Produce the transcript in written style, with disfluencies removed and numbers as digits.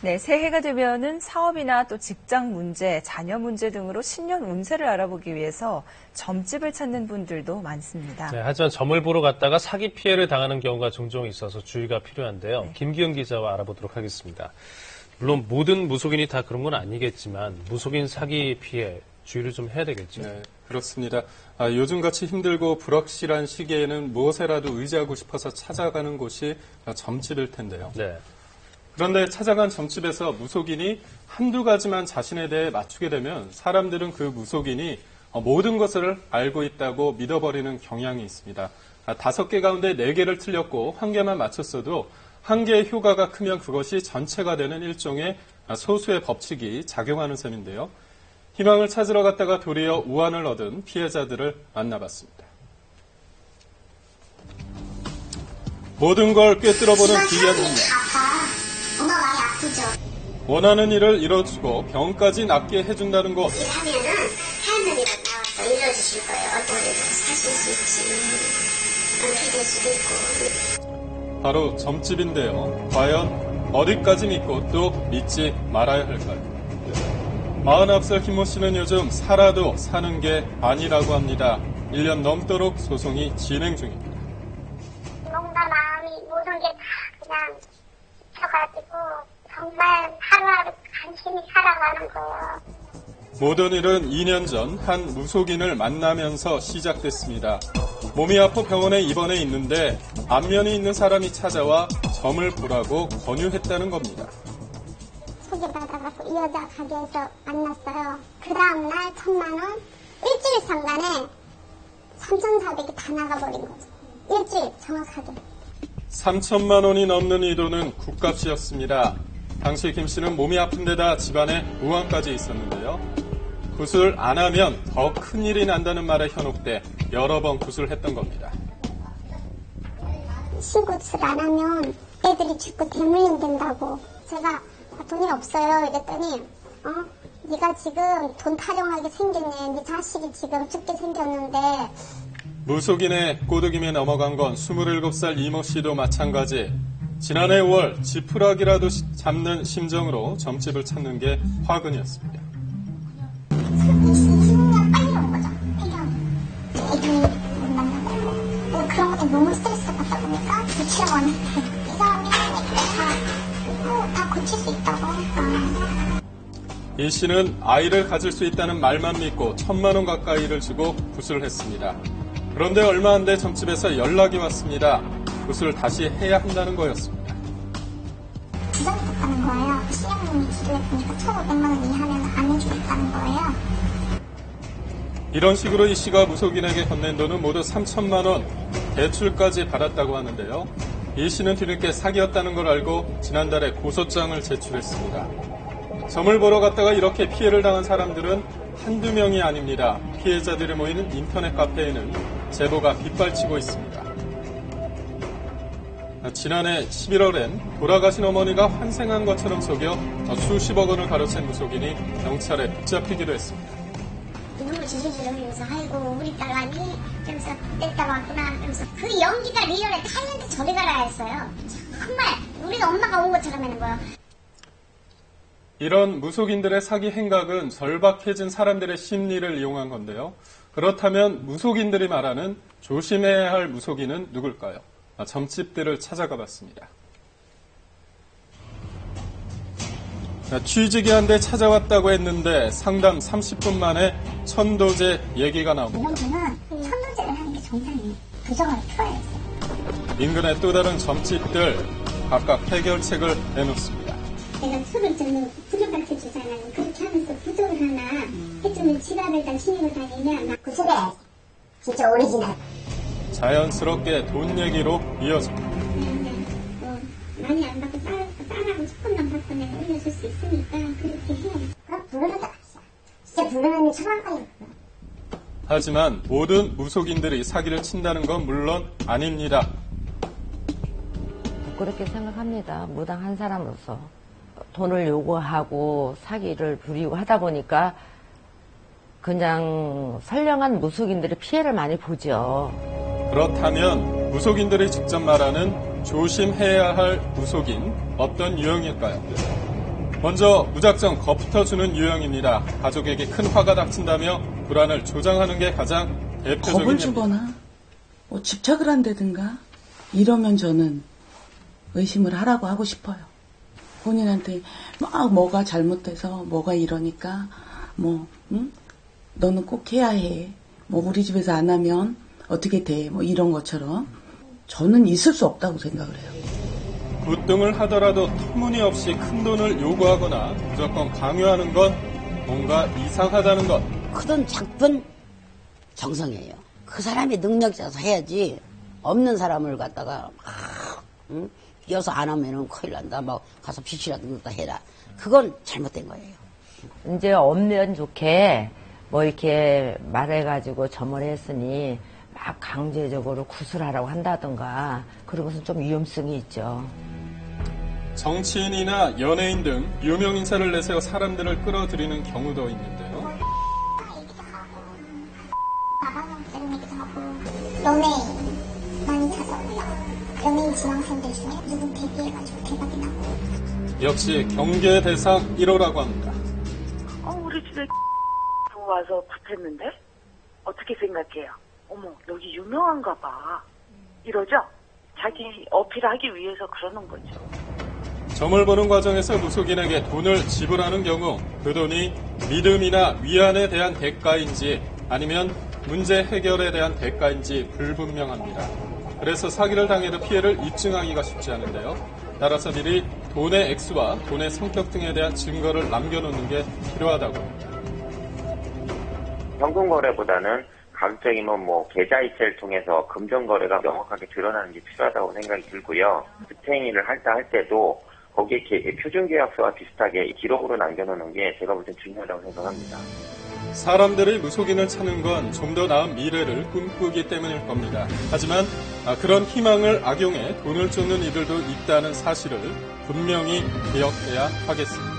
네, 새해가 되면은 사업이나 또 직장 문제, 자녀 문제 등으로 신년 운세를 알아보기 위해서 점집을 찾는 분들도 많습니다. 네, 하지만 점을 보러 갔다가 사기 피해를 당하는 경우가 종종 있어서 주의가 필요한데요. 네. 김기영 기자와 알아보도록 하겠습니다. 물론 모든 무속인이 다 그런 건 아니겠지만 무속인 사기 피해 주의를 좀 해야 되겠죠. 네, 그렇습니다. 요즘같이 힘들고 불확실한 시기에는 무엇에라도 의지하고 싶어서 찾아가는 곳이 점집일 텐데요. 네. 그런데 찾아간 점집에서 무속인이 한두 가지만 자신에 대해 맞추게 되면 사람들은 그 무속인이 모든 것을 알고 있다고 믿어버리는 경향이 있습니다. 5개 가운데 4개를 틀렸고 1개만 맞췄어도 1개의 효과가 크면 그것이 전체가 되는 일종의 소수의 법칙이 작용하는 셈인데요. 희망을 찾으러 갔다가 도리어 우환을 얻은 피해자들을 만나봤습니다. 모든 걸 꿰뚫어보는 귀한 능력. 엄마 많이 아프죠? 원하는 일을 이뤄주고 병까지 낫게 해준다는 것. 일하면은 할머니가 나와서 일러주실 거예요. 어떤 일을 사실 수 있지, 어떻게 될 수도 있고. 바로 점집인데요. 과연 어디까지 믿고 또 믿지 말아야 할까요? 49살 김모 씨는 요즘 살아도 사는 게 아니라고 합니다. 1년 넘도록 소송이 진행 중입니다. 뭔가 마음이 모든 게 다 그냥 펴가지고 정말 하루하루 간신히 살아가는 거예요. 모든 일은 2년 전 한 무속인을 만나면서 시작됐습니다. 몸이 아파 병원에 입원해 있는데 안면이 있는 사람이 찾아와 점을 보라고 권유했다는 겁니다. 소개받아갖고 이 여자 가게에서 만났어요. 그 다음날 1,000만 원, 일주일 상간에 3,400이 다 나가버린 거죠. 일주일 정확하게. 3천만 원이 넘는 이 돈은 굿값이었습니다. 당시 김 씨는 몸이 아픈 데다 집안에 우환까지 있었는데요. 구술 안 하면 더 큰일이 난다는 말에 현혹돼 여러 번 구술했던 겁니다. 신구술 안 하면 애들이 죽고 대물림 된다고. 제가 돈이 없어요 이랬더니 네가 지금 돈 타령하게 생겼네. 네 자식이 지금 죽게 생겼는데. 무속인의 꼬드김에 넘어간 건 27살 이모 씨도 마찬가지. 지난해 5월 지푸라기라도 잡는 심정으로 점집을 찾는 게 화근이었습니다. 빨리 온 거죠. 애들이 못 만나고 그런 것도 너무 스트레스 받다 보니까 고치려고 이 사람이 다 고칠 수 있다고 하니까. 이 씨는 아이를 가질 수 있다는 말만 믿고 1,000만 원 가까이를 주고 구술을 했습니다. 그런데 얼마 안 돼 점집에서 연락이 왔습니다. 구술을 다시 해야 한다는 거였습니다. 부정했다는 거예요. 신영님이 기도했으니까 1,500만 원 이하면 안 해주겠다는 거예요. 이런 식으로 이 씨가 무속인에게 건넨 돈은 모두 3천만 원, 대출까지 받았다고 하는데요. 이 씨는 뒤늦게 사기였다는 걸 알고 지난달에 고소장을 제출했습니다. 점을 보러 갔다가 이렇게 피해를 당한 사람들은 한두 명이 아닙니다. 피해자들이 모이는 인터넷 카페에는 제보가 빗발치고 있습니다. 지난해 11월엔 돌아가신 어머니가 환생한 것처럼 속여 수십억 원을 가로챈 무속인이 경찰에 붙잡히기도 했습니다. 눈물 지지를 하면서 아이고 우리 딸아니 그러면서 내 딸 왔구나 그러면서 그 연기가 리얼에 타이한테 저리 가라 했어요. 정말 우리 엄마가 온 것처럼 하는 거예요. 이런 무속인들의 사기 행각은 절박해진 사람들의 심리를 이용한 건데요. 그렇다면 무속인들이 말하는 조심해야 할 무속인은 누굴까요? 점집들을 찾아가 봤습니다. 취직이 한 데 찾아왔다고 했는데 상담 30분 만에 천도제 얘기가 나옵니다. 이런 분은 천도제를 하는 게 정상이에요. 부정을 풀어야 했어요. 인근의 또 다른 점집들 각각 해결책을 내놓습니다. 내가 술을 좀 부족하게 주잖아요. 그렇게 하면서 부족을 하나 해주면 지갑을 다 신입을 다니면 구슬에 진짜 오리지널. 자연스럽게 돈 얘기로 이어집니다. 많이 안 받고 쌀하고 조금만 받고 내가 올려줄 수 있으니까 그렇게 해요. 그럼 부르는 데 갔어. 진짜 부르면 1,000원까지. 하지만 모든 무속인들이 사기를 친다는 건 물론 아닙니다. 그렇게 생각합니다. 무당한 사람으로서. 돈을 요구하고 사기를 부리고 하다 보니까 그냥 선량한 무속인들이 피해를 많이 보죠. 그렇다면 무속인들이 직접 말하는 조심해야 할 무속인 어떤 유형일까요? 먼저 무작정 겁부터 주는 유형입니다. 가족에게 큰 화가 닥친다며 불안을 조장하는 게 가장 대표적인 겁을 예입니다. 주거나 뭐 집착을 한다든가 이러면 저는 의심을 하라고 하고 싶어요. 본인한테 막 뭐가 잘못돼서 뭐가 이러니까 뭐 너는 꼭 해야 해. 뭐 우리 집에서 안 하면 어떻게 돼. 뭐 이런 것처럼 저는 있을 수 없다고 생각을 해요. 부등을 하더라도 터무니없이 큰 돈을 요구하거나 무조건 강요하는 건 뭔가 이상하다는 것. 크든 작든 정성이에요. 그 사람이 능력자서 해야지 없는 사람을 갖다가 막 이어서 안 하면은 큰일 난다. 막 가서 빚이라도 넣다 해라. 그건 잘못된 거예요. 이제 없는 좋게 뭐 이렇게 말해가지고 점을 했으니 막 강제적으로 구술하라고 한다던가 그런 것은 좀 위험성이 있죠. 정치인이나 연예인 등 유명 인사를 내세워 사람들을 끌어들이는 경우도 있는데요. 나가는 이런 얘기도 하고 연예인 많이 찾아오고요. 연예인 지망생들 중에 누군 데뷔해가지고 대박이 나고. 역시 경계 대상 1호라고 합니다. 우리 집에 와서 붙었는데 어떻게 생각해요? 어머, 여기 유명한가 봐. 이러죠? 자기 어필하기 위해서 그러는 거죠. 점을 보는 과정에서 무속인에게 돈을 지불하는 경우 그 돈이 믿음이나 위안에 대한 대가인지 아니면 문제 해결에 대한 대가인지 불분명합니다. 그래서 사기를 당해도 피해를 입증하기가 쉽지 않은데요. 따라서 미리 돈의 액수와 돈의 성격 등에 대한 증거를 남겨놓는 게 필요하다고 합니다. 현금 거래보다는 가급적이면 계좌이체를 통해서 금전 거래가 명확하게 드러나는 게 필요하다고 생각이 들고요. 집행일을 할 때도 거기에 표준 계약서와 비슷하게 기록으로 남겨놓는 게 제가 볼 땐 중요하다고 생각합니다. 사람들이 무속인을 찾는 건 좀 더 나은 미래를 꿈꾸기 때문일 겁니다. 하지만 그런 희망을 악용해 돈을 쫓는 이들도 있다는 사실을 분명히 기억해야 하겠습니다.